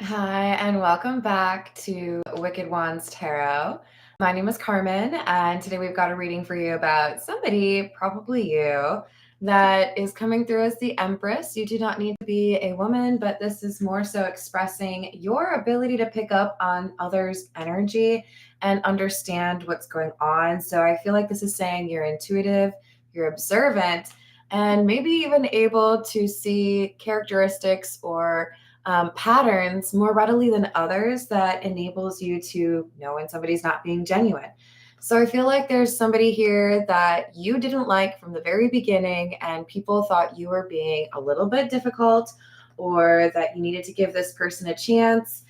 Hi, and welcome back to Wicked Ones Tarot. My name is Carmen, and today we've got a reading for you about somebody, probably you, that is coming through as the Empress. You do not need to be a woman, but this is more so expressing your ability to pick up on others' energy and understand what's going on. So I feel like this is saying you're intuitive, you're observant, and maybe even able to see characteristics or patterns more readily than others that enables you to know when somebody's not being genuine. So I feel like there's somebody here that you didn't like from the very beginning, and people thought you were being a little bit difficult or that you needed to give this person a chance.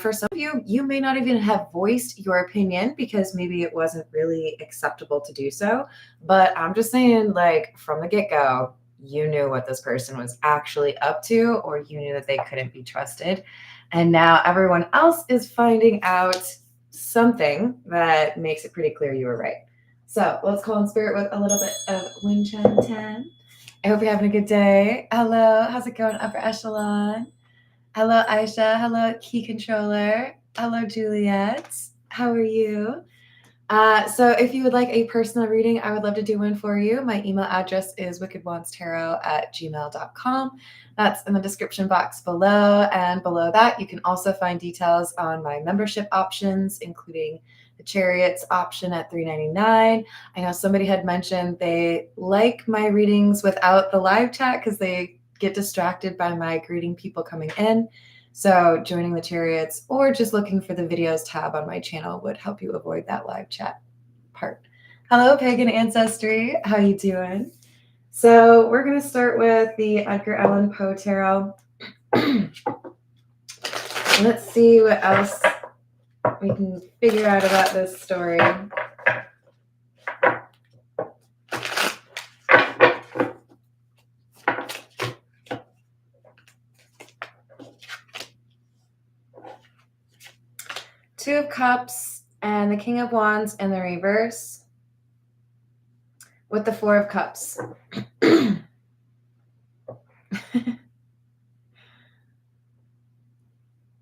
For some of you, you may not even have voiced your opinion because maybe it wasn't really acceptable to do so. But I'm just saying, like, from the get go, you knew what this person was actually up to, or you knew that they couldn't be trusted. And now everyone else is finding out something that makes it pretty clear you were right. So let's call in spirit with a little bit of Wind Chime 10. I hope you're having a good day. Hello, how's it going, upper echelon? Hello, Aisha. Hello, key controller. Hello, Juliet. How are you? So if you would like a personal reading, I would love to do one for you. My email address is wickedwandstarot@gmail.com. That's in the description box below. And below that, you can also find details on my membership options, including the Chariots option at $3.99. I know somebody had mentioned they like my readings without the live chat because they get distracted by my greeting people coming in. So joining the Chariots or just looking for the videos tab on my channel would help you avoid that live chat part. Hello, Pagan Ancestry. How you doing? So we're going to start with the Edgar Allan Poe Tarot. Let's see what else we can figure out about this story. Two of Cups and the King of Wands in the reverse with the Four of Cups.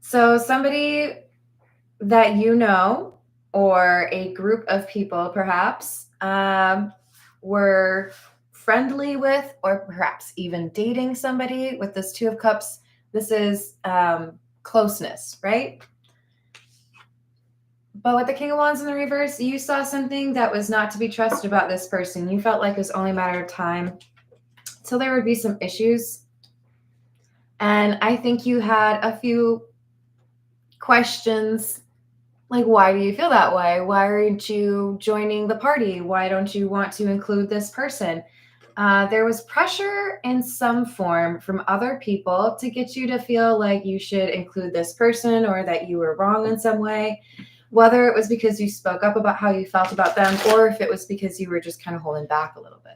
So somebody that you know, or a group of people perhaps, were friendly with, or perhaps even dating somebody with this Two of Cups. This is closeness, right? But with the King of Wands in the reverse, you saw something that was not to be trusted about this person. You felt like it was only a matter of time till there would be some issues. And I think you had a few questions, like, why do you feel that way? Why aren't you joining the party? Why don't you want to include this person? There was pressure in some form from other people to get you to feel like you should include this person or that you were wrong in some way. Whether it was because you spoke up about how you felt about them, or if it was because you were just kind of holding back a little bit.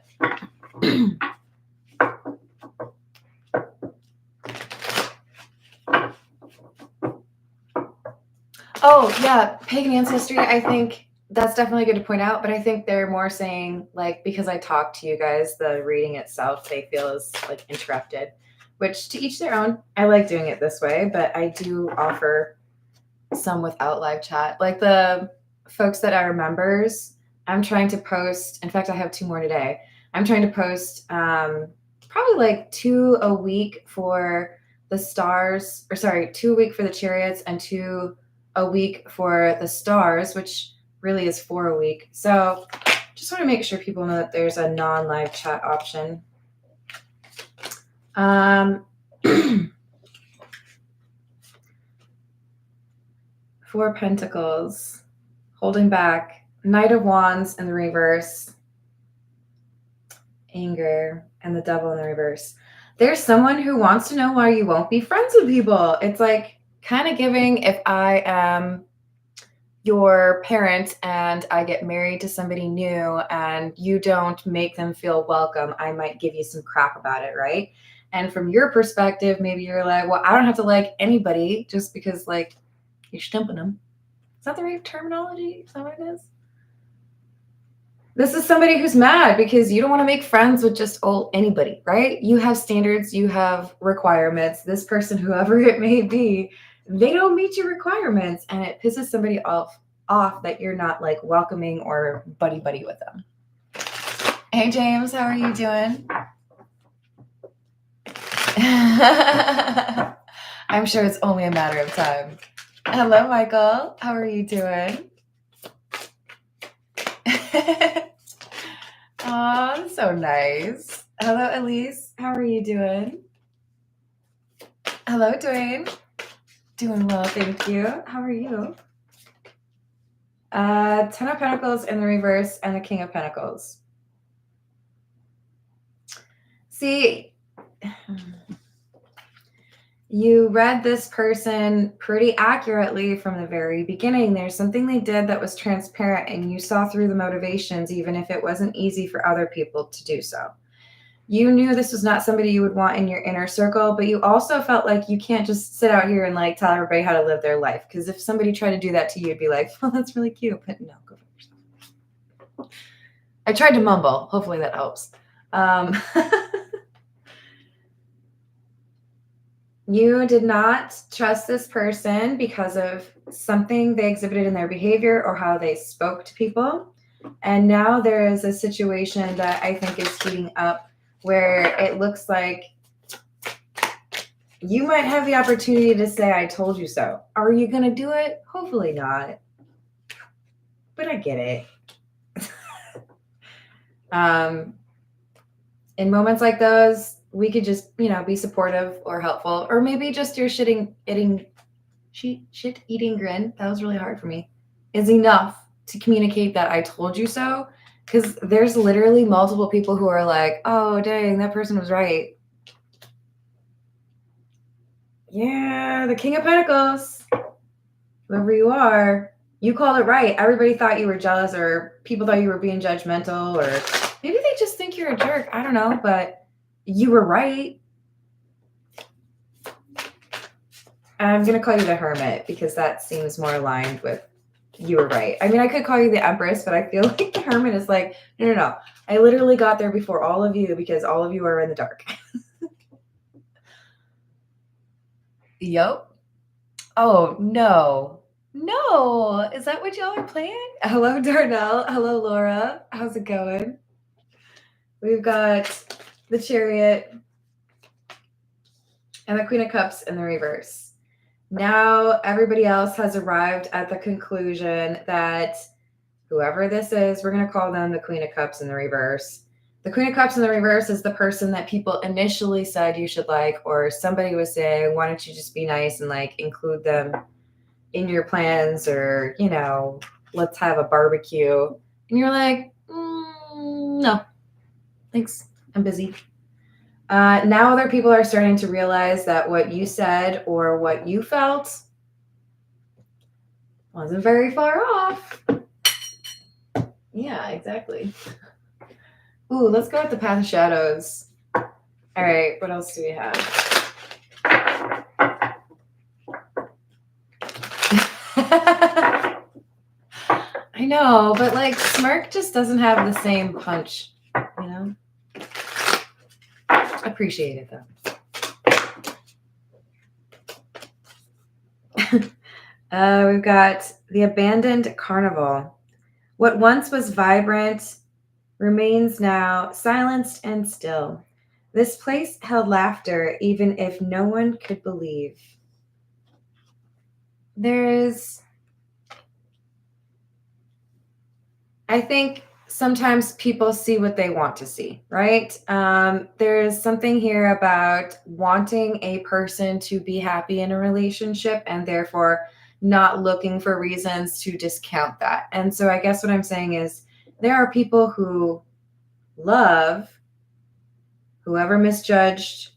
Oh, yeah, Pagan Ancestry, I think that's definitely good to point out, but I think they're more saying, like, because I talked to you guys, the reading itself, they feel is, like, interrupted, which to each their own. I like doing it this way, but I do offer some without live chat. Like the folks that are members, I'm trying to post, in fact, I have 2 more today. I'm trying to post probably like 2 a week for the stars, or sorry, 2 a week for the Chariots and 2 a week for the stars, which really is 4 a week. So just want to make sure people know that there's a non-live chat option. Four Pentacles, holding back, Knight of Wands in the reverse, anger, and the Devil in the reverse. There's someone who wants to know why you won't be friends with people. It's like kind of giving, if I am your parent and I get married to somebody new and you don't make them feel welcome, I might give you some crap about it, right? And from your perspective, maybe you're like, well, I don't have to like anybody just because, like, you're stumping them. Is that the right terminology? Is that what it is? This is somebody who's mad because you don't want to make friends with just anybody, right? You have standards, you have requirements. This person, whoever it may be, they don't meet your requirements, and it pisses somebody off that you're not like welcoming or buddy with them. Hey James, how are you doing? I'm sure it's only a matter of time. Hello Michael, how are you doing? Oh, so nice. Hello Elise, how are you doing? Hello Dwayne. Doing well, thank you. How are you? 10 of Pentacles in the reverse and the King of Pentacles. See, you read this person pretty accurately from the very beginning. There's something they did that was transparent, and you saw through the motivations, even if it wasn't easy for other people to do so. You knew this was not somebody you would want in your inner circle, but you also felt like you can't just sit out here and like tell everybody how to live their life. Because if somebody tried to do that to you, you'd be like, well, that's really cute, but no, go for yourself. I tried to mumble. Hopefully that helps. You did not trust this person because of something they exhibited in their behavior or how they spoke to people. And now there is a situation that I think is heating up where it looks like you might have the opportunity to say, I told you so. Are you going to do it? Hopefully not. But I get it. In moments like those, we could just, be supportive or helpful, or maybe just your shit eating grin. That was really hard for me. Is enough to communicate that I told you so. Because there's literally multiple people who are like, oh, dang, that person was right. Yeah, the King of Pentacles. Whoever you are, you called it right. Everybody thought you were jealous, or people thought you were being judgmental, or maybe they just think you're a jerk. I don't know, but you were right. I'm going to call you the Hermit because that seems more aligned with you were right. I mean, I could call you the Empress, but I feel like the Hermit is like, no. I literally got there before all of you because all of you are in the dark. Yup. Oh, no. No. Is that what y'all are playing? Hello, Darnell. Hello, Laura. How's it going? We've got the Chariot and the Queen of Cups in the reverse. Now everybody else has arrived at the conclusion that whoever this is, we're going to call them the Queen of Cups in the reverse. The Queen of Cups in the reverse is the person that people initially said you should like, or somebody was saying, why don't you just be nice and like include them in your plans, or, let's have a barbecue. And you're like, no, thanks. I'm busy. Now other people are starting to realize that what you said or what you felt wasn't very far off. Yeah, exactly. Ooh, let's go with the Path of Shadows. All right, what else do we have? I know, but like smirk just doesn't have the same punch, Appreciate it though. We've got the Abandoned Carnival. What once was vibrant remains now silenced and still. This place held laughter even if no one could believe. I think sometimes people see what they want to see, right? There's something here about wanting a person to be happy in a relationship and therefore not looking for reasons to discount that. And so I guess what I'm saying is there are people who love whoever misjudged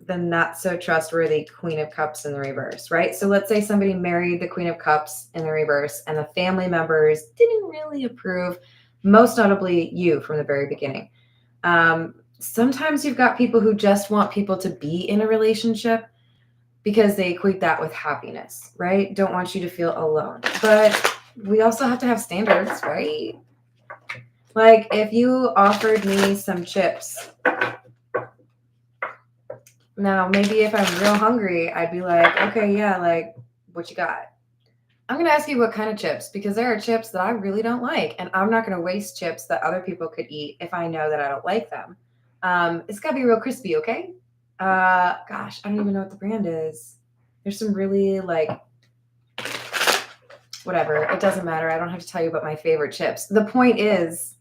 the not so trustworthy Queen of Cups in the reverse, right? So let's say somebody married the Queen of Cups in the reverse and the family members didn't really approve, most notably you from the very beginning. Sometimes you've got people who just want people to be in a relationship because they equate that with happiness, right? Don't want you to feel alone. But we also have to have standards, right? Like if you offered me some chips, Now, maybe if I'm real hungry, I'd be like, okay, yeah, like, what you got? I'm going to ask you what kind of chips, because there are chips that I really don't like, and I'm not going to waste chips that other people could eat if I know that I don't like them. It's got to be real crispy, okay? Gosh, I don't even know what the brand is. There's some really, like, whatever. It doesn't matter. I don't have to tell you about my favorite chips. The point is,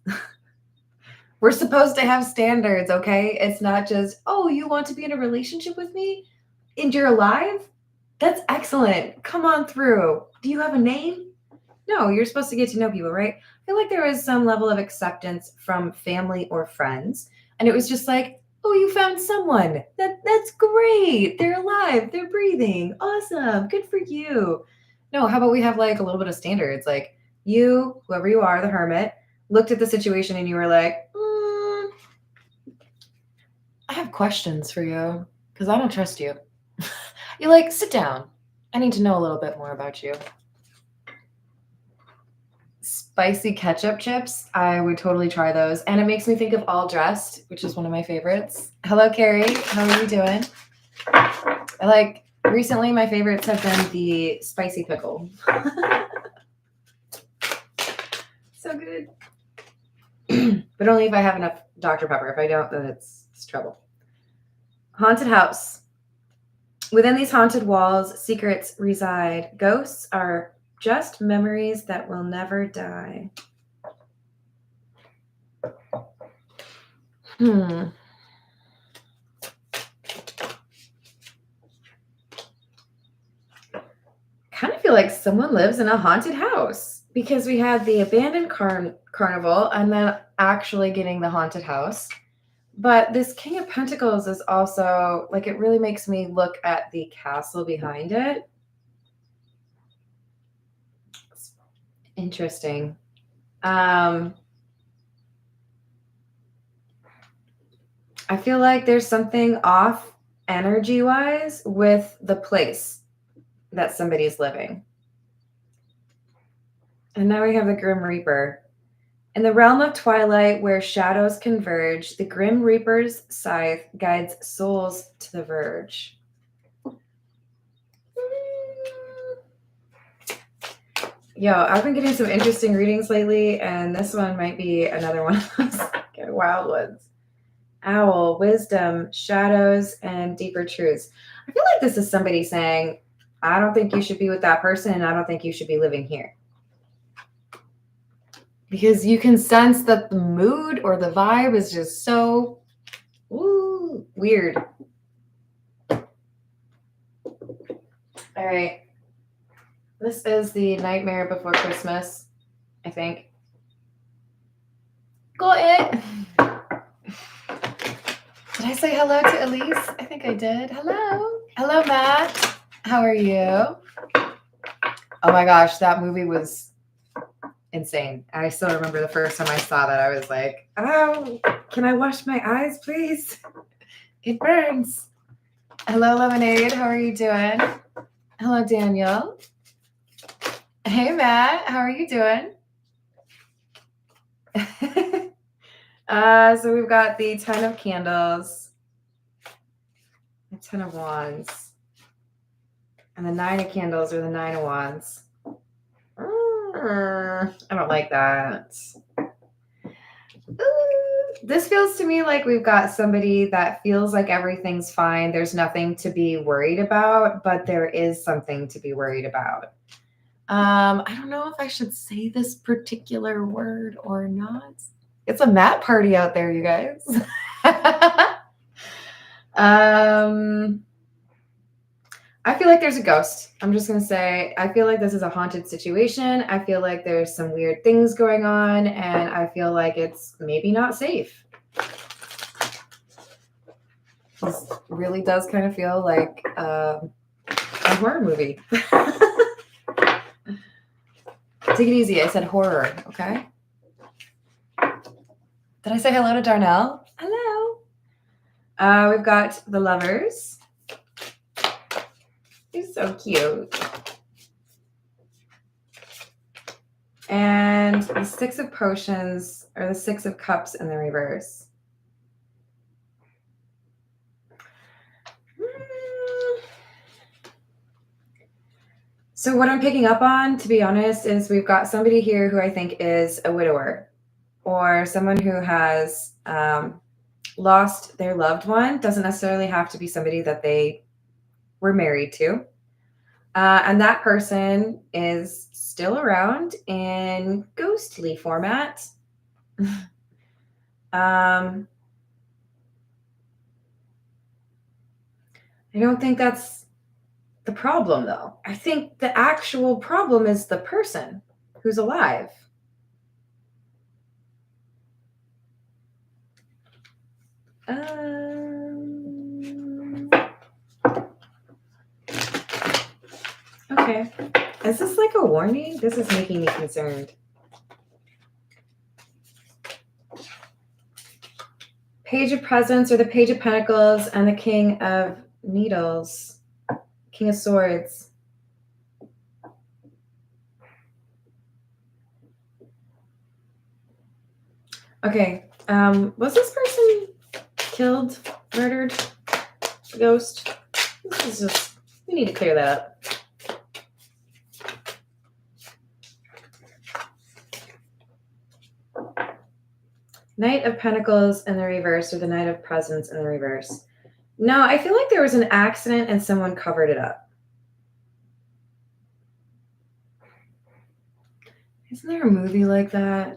we're supposed to have standards, okay? It's not just, oh, you want to be in a relationship with me and you're alive? That's excellent. Come on through. Do you have a name? No, you're supposed to get to know people, right? I feel like there is some level of acceptance from family or friends. And it was just like, oh, you found someone. That's great. They're alive. They're breathing. Awesome. Good for you. No, how about we have like a little bit of standards? Like you, whoever you are, the hermit, looked at the situation and you were like, I have questions for you because I don't trust you. You're like, sit down. I need to know a little bit more about you. Spicy ketchup chips. I would totally try those. And it makes me think of All Dressed, which is one of my favorites. Hello, Carrie. How are you doing? Recently my favorites have been the spicy pickle. So good. But only if I have enough Dr. Pepper. If I don't, then it's trouble. Haunted house. Within these haunted walls, secrets reside. Ghosts are just memories that will never die. Kind of feel like someone lives in a haunted house because we had the abandoned carnival and then actually getting the haunted house. But this King of Pentacles is also, like, it really makes me look at the castle behind it. It's interesting. I feel like there's something off energy-wise with the place that somebody's living. And now we have the Grim Reaper. In the realm of twilight where shadows converge, the Grim Reaper's scythe guides souls to the verge. Yo, I've been getting some interesting readings lately, and this one might be another one of those wild ones. Owl, wisdom, shadows, and deeper truths. I feel like this is somebody saying, I don't think you should be with that person, and I don't think you should be living here. Because you can sense that the mood or the vibe is just so weird. All right. This is the Nightmare Before Christmas, I think. Got it. Did I say hello to Elise? I think I did. Hello. Hello, Matt. How are you? Oh my gosh, that movie was insane. I still remember the first time I saw that. I was like, oh, can I wash my eyes, please? It burns. Hello, Lemonade. How are you doing? Hello, Daniel. Hey, Matt. How are you doing? So we've got the 10 of Candles, the 10 of Wands, and the 9 of Candles or the 9 of Wands. I don't like that. This feels to me like we've got somebody that feels like everything's fine. There's nothing to be worried about, but there is something to be worried about. I don't know if I should say this particular word or not. It's a mat party out there, you guys. I feel like there's a ghost. I'm just going to say, I feel like this is a haunted situation. I feel like there's some weird things going on, and I feel like it's maybe not safe. This really does kind of feel like a horror movie. Take it easy. I said horror, okay? Did I say hello to Darnell? Hello. We've got the Lovers. He's so cute. And the 6 of Potions, or the 6 of Cups in the reverse. So what I'm picking up on, to be honest, is we've got somebody here who I think is a widower or someone who has lost their loved one. Doesn't necessarily have to be somebody that they were married to. And that person is still around in ghostly format. I don't think that's the problem, though. I think the actual problem is the person who's alive. Okay. Is this like a warning? This is making me concerned. Page of Presents or the Page of Pentacles and the King of Needles. King of Swords. Okay. Was this person killed, murdered, ghost? This is just, we need to clear that up. Knight of Pentacles in the reverse or the Knight of Presents in the reverse. No, I feel like there was an accident and someone covered it up. Isn't there a movie like that?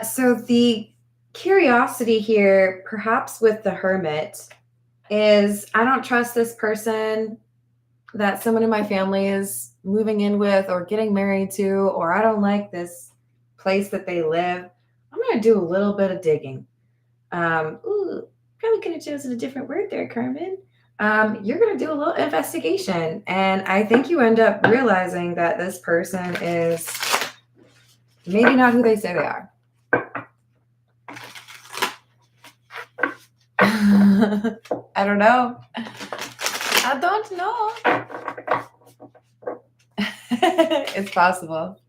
So the curiosity here, perhaps with the Hermit, is I don't trust this person that someone in my family is moving in with or getting married to, or I don't like this place that they live. I'm going to do a little bit of digging. Probably could have chosen a different word there, Carmen. You're going to do a little investigation. And I think you end up realizing that this person is maybe not who they say they are. I don't know. I don't know. It's possible.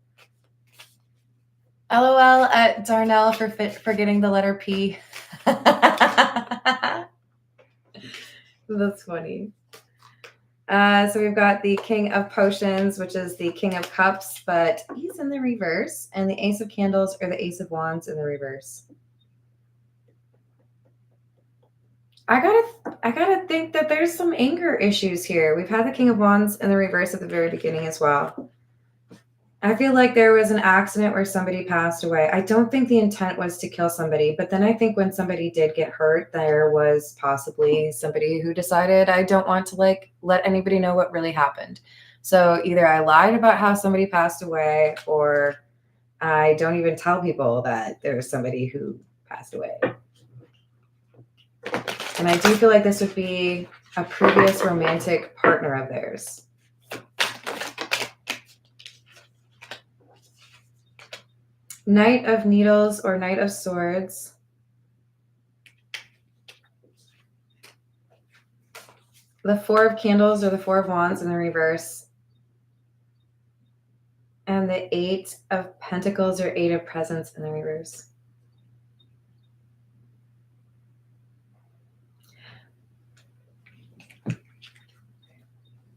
LOL at Darnell for forgetting the letter P. That's funny. So we've got the King of Potions, which is the King of Cups, but he's in the reverse, and the Ace of Candles or the Ace of Wands in the reverse. I gotta think that there's some anger issues here. We've had the King of Wands in the reverse at the very beginning as well. I feel like there was an accident where somebody passed away. I don't think the intent was to kill somebody, but then I think when somebody did get hurt, there was possibly somebody who decided I don't want to let anybody know what really happened. So either I lied about how somebody passed away, or I don't even tell people that there was somebody who passed away. And I do feel like this would be a previous romantic partner of theirs. Knight of Needles or Knight of Swords. The Four of Candles or the Four of Wands in the reverse. And the Eight of Pentacles or Eight of Presents in the reverse.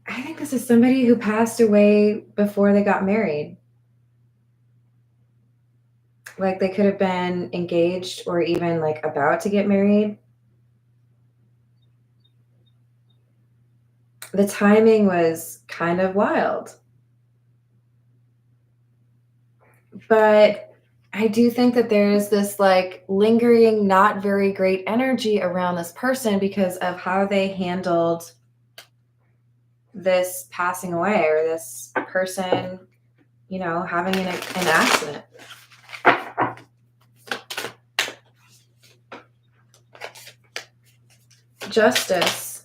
I think this is somebody who passed away before they got married. Like they could have been engaged or even like about to get married. The timing was kind of wild. But I do think that there's this like lingering, not very great energy around this person because of how they handled this passing away or this person, having an accident. Justice.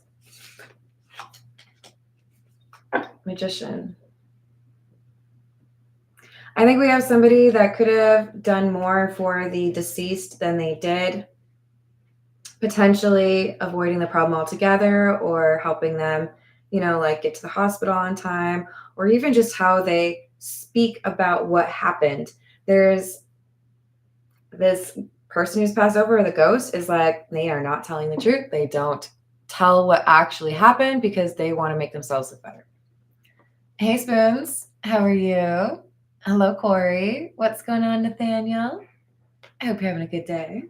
Magician. I think we have somebody that could have done more for the deceased than they did, potentially avoiding the problem altogether or helping them, get to the hospital on time, or even just how they speak about what happened. There's this person who's passed over, the ghost is like, they are not telling the truth. They don't tell what actually happened because they want to make themselves look better. Hey, Spoons. How are you? Hello, Corey. What's going on, Nathaniel? I hope you're having a good day.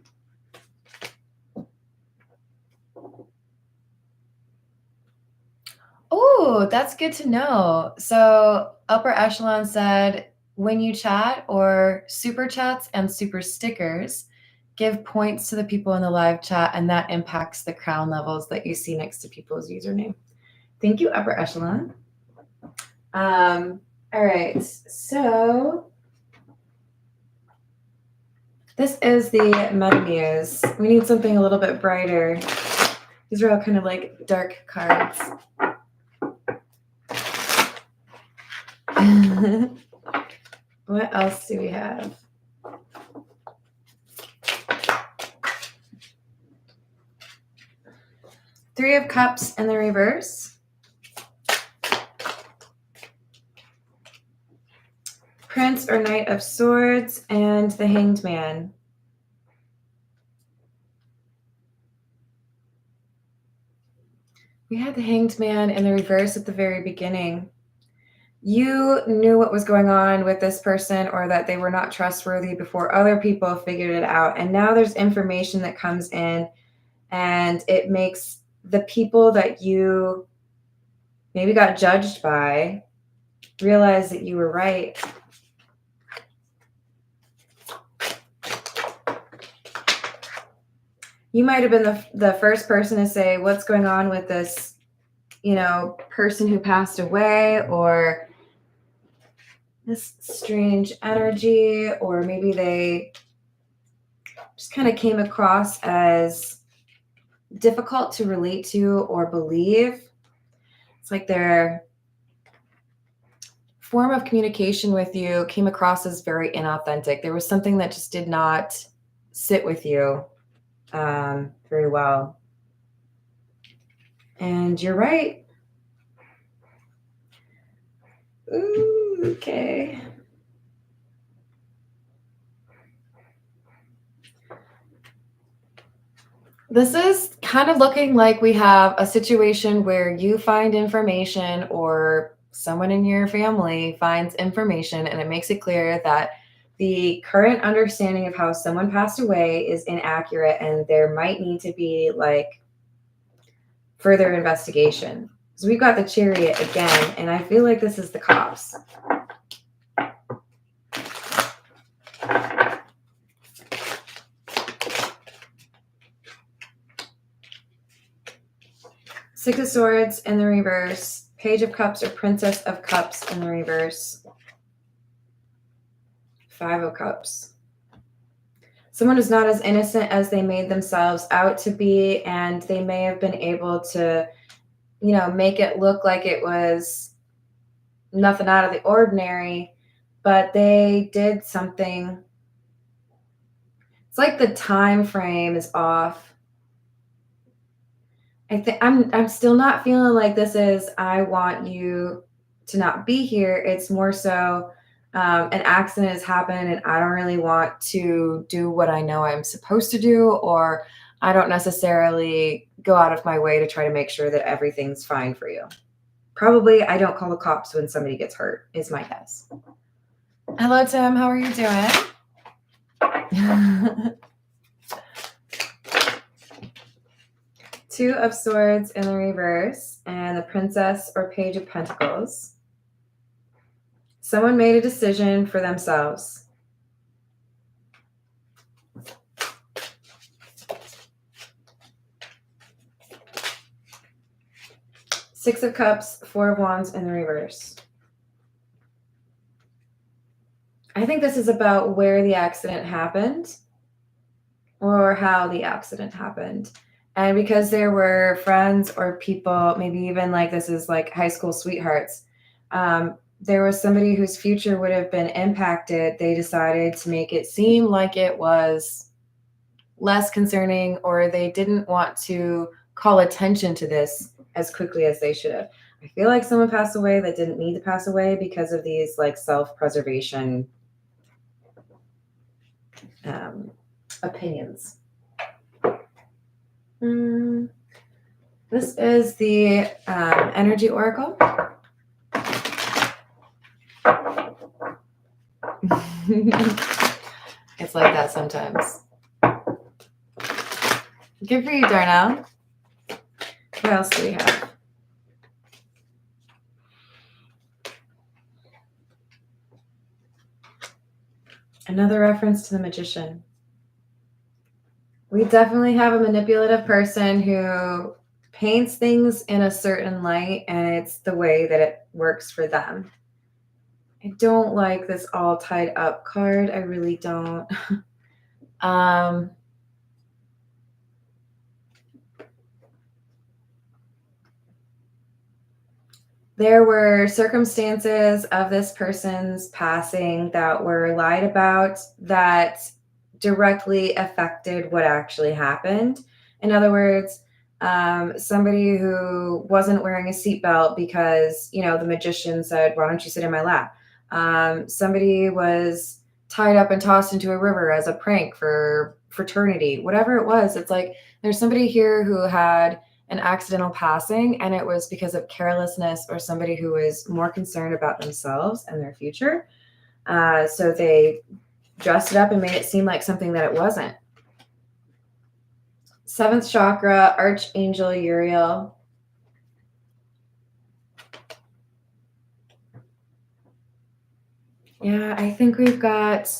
Oh, that's good to know. So upper echelon said, when you chat or super chats and super stickers, give points to the people in the live chat, and that impacts the crown levels that you see next to people's username. Thank you, upper echelon. All right, so this is the Metamuse. We need something a little bit brighter. These are all kind of like dark cards. What else do we have? Three of Cups in the reverse. Prince or Knight of Swords and the Hanged Man. We had the Hanged Man in the reverse at the very beginning. You knew what was going on with this person or that they were not trustworthy before other people figured it out. And now there's information that comes in and it makes the people that you maybe got judged by realize that you were right. You might have been the first person to say, what's going on with this, person who passed away, or this strange energy, or maybe they just kind of came across as difficult to relate to or believe. It's like their form of communication with you came across as very inauthentic. There was something that just did not sit with you very well. And you're right. Ooh, okay. This is kind of looking like we have a situation where you find information or someone in your family finds information, and it makes it clear that the current understanding of how someone passed away is inaccurate and there might need to be like further investigation. So we've got the Chariot again, and I feel like this is the cops. Six of Swords in the reverse, Page of Cups or Princess of Cups in the reverse, Five of Cups. Someone is not as innocent as they made themselves out to be, and they may have been able to, make it look like it was nothing out of the ordinary, but they did something. It's like the time frame is off. I'm still not feeling like this is, I want you to not be here. It's more so an accident has happened and I don't really want to do what I know I'm supposed to do, or I don't necessarily go out of my way to try to make sure that everything's fine for you. Probably I don't call the cops when somebody gets hurt, is my guess. Hello, Tim. How are you doing? Two of Swords in the reverse and the Princess or Page of Pentacles. Someone made a decision for themselves. Six of Cups, Four of Wands in the reverse. I think this is about where the accident happened or how the accident happened. And because there were friends or people, maybe even like this is like high school sweethearts, there was somebody whose future would have been impacted. They decided to make it seem like it was less concerning, or they didn't want to call attention to this as quickly as they should have. I feel like someone passed away that didn't need to pass away because of these like self-preservation opinions. The This is the energy oracle. It's like that sometimes. Good for you, Darnell. What else do we have? Another reference to the magician. We definitely have a manipulative person who paints things in a certain light, and it's the way that it works for them. I don't like this all tied up card. I really don't. There were circumstances of this person's passing that were lied about that directly affected what actually happened. In other words, somebody who wasn't wearing a seatbelt because, the magician said, "Why don't you sit in my lap?" Somebody was tied up and tossed into a river as a prank for fraternity, whatever it was. It's like there's somebody here who had an accidental passing, and it was because of carelessness or somebody who was more concerned about themselves and their future. So they dressed it up and made it seem like something that it wasn't. Seventh chakra, Archangel Uriel. Yeah, I think we've got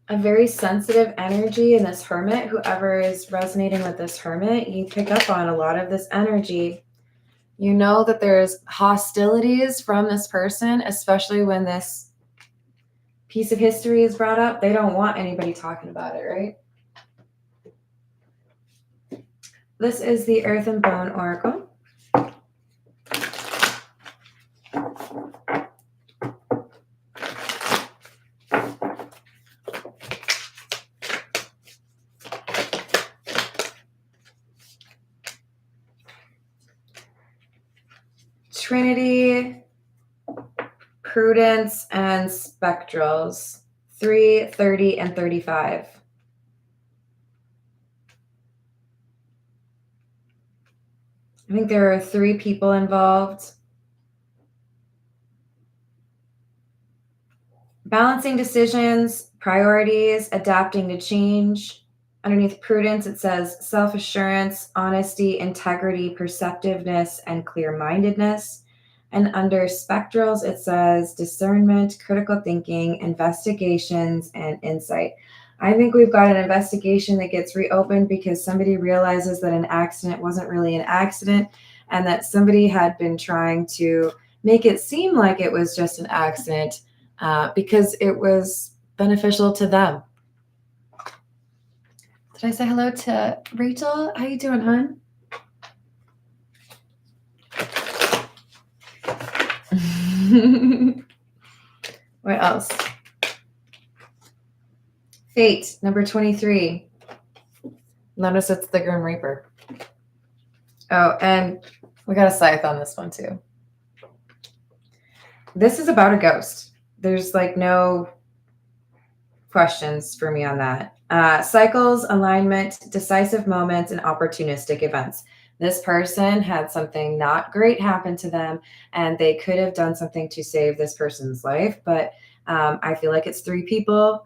a very sensitive energy in this hermit. Whoever is resonating with this hermit, you pick up on a lot of this energy. You know that there's hostilities from this person, especially when this piece of history is brought up. They don't want anybody talking about it, right? This is the Earth and Bone Oracle. Trinity, Prudence, and Spectrals. 3, 30, and 35. I think there are 3 people involved. Balancing decisions, priorities, adapting to change. Underneath Prudence, it says self-assurance, honesty, integrity, perceptiveness, and clear-mindedness. And under Spectrals, it says discernment, critical thinking, investigations, and insight. I think we've got an investigation that gets reopened because somebody realizes that an accident wasn't really an accident and that somebody had been trying to make it seem like it was just an accident because it was beneficial to them. Did I say hello to Rachel? How you doing, hon? What else? Fate, number 23. Notice it's the Grim Reaper. Oh, and we got a scythe on this one too. This is about a ghost. There's like no questions for me on that. Cycles, alignment, decisive moments, and opportunistic events. This person had something not great happen to them, and they could have done something to save this person's life. But I feel like it's 3 people.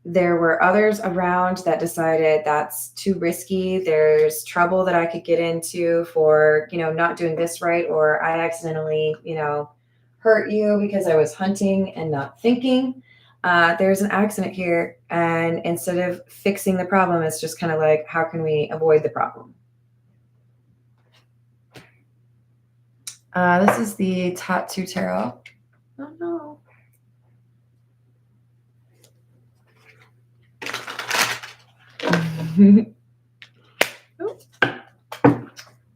There were others around that decided that's too risky. There's trouble that I could get into for, not doing this right, or I accidentally, hurt you because I was hunting and not thinking. There's an accident here, and instead of fixing the problem, it's just kind of like, how can we avoid the problem? This is the Tattoo Tarot. Oh no.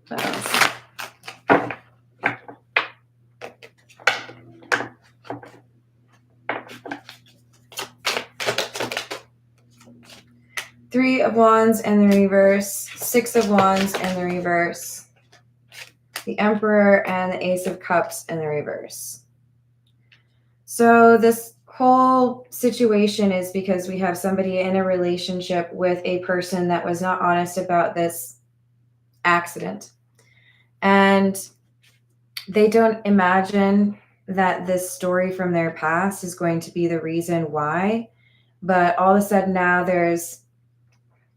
What else? Three of Wands in the reverse, 6 of Wands in the reverse, the Emperor and the Ace of Cups in the reverse. So this whole situation is because we have somebody in a relationship with a person that was not honest about this accident. And they don't imagine that this story from their past is going to be the reason why. But all of a sudden now there's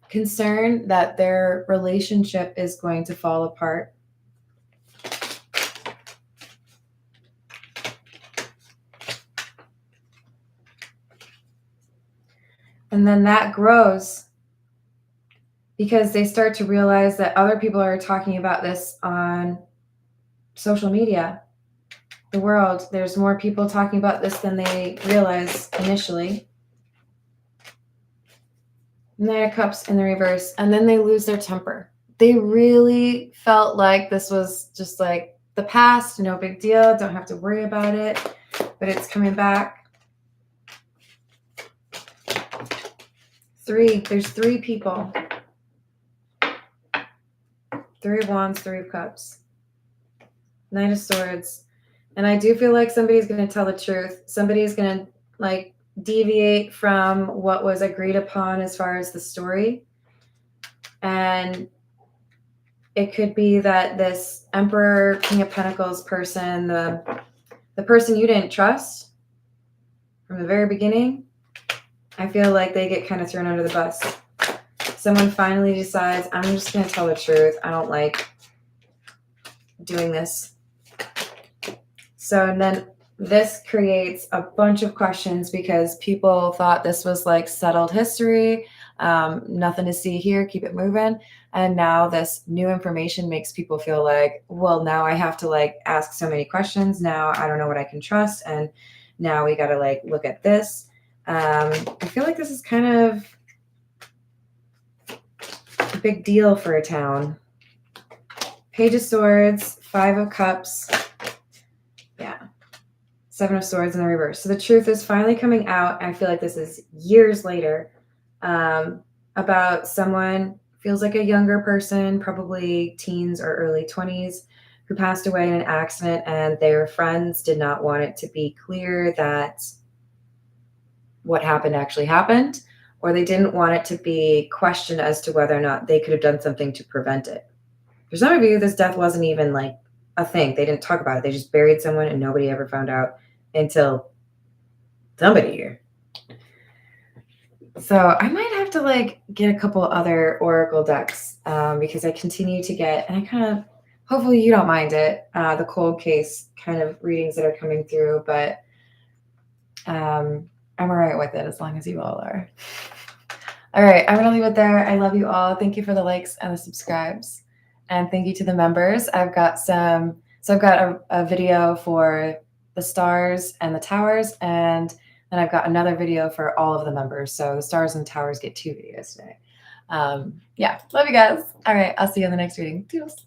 concern that their relationship is going to fall apart. And then that grows because they start to realize that other people are talking about this on social media, the world. There's more people talking about this than they realize initially. Knight of Cups in the reverse, and then they lose their temper. They really felt like this was just like the past, no big deal, don't have to worry about it, but it's coming back. There's three people. Three of Wands, Three of Cups. Knight of Swords. And I do feel like somebody's going to tell the truth. Somebody's going to like deviate from what was agreed upon as far as the story. And it could be that this Emperor, King of Pentacles person, the person you didn't trust from the very beginning, I feel like they get kind of thrown under the bus. Someone finally decides, I'm just going to tell the truth. I don't like doing this. So then this creates a bunch of questions because people thought this was like settled history. Nothing to see here. Keep it moving. And now this new information makes people feel like, well, now I have to like ask so many questions. Now I don't know what I can trust. And now we got to like look at this. I feel like this is kind of a big deal for a town. Page of Swords, Five of Cups. Yeah. Seven of Swords in the reverse. So the truth is finally coming out. I feel like this is years later, about someone, feels like a younger person, probably teens or early 20s, who passed away in an accident, and their friends did not want it to be clear that what happened actually happened, or they didn't want it to be questioned as to whether or not they could have done something to prevent it. For some of you, this death wasn't even like a thing. They didn't talk about it. They just buried someone and nobody ever found out until somebody here. So I might have to like get a couple other oracle decks because I continue to get, and I kind of, hopefully you don't mind it, the cold case kind of readings that are coming through, but I'm all right with it as long as you all are. All right, I'm going to leave it there. I love you all. Thank you for the likes and the subscribes. And thank you to the members. I've got a video for the stars and the towers, and then I've got another video for all of the members. So the stars and towers get 2 videos today. Yeah, love you guys. All right, I'll see you in the next reading. Toodles.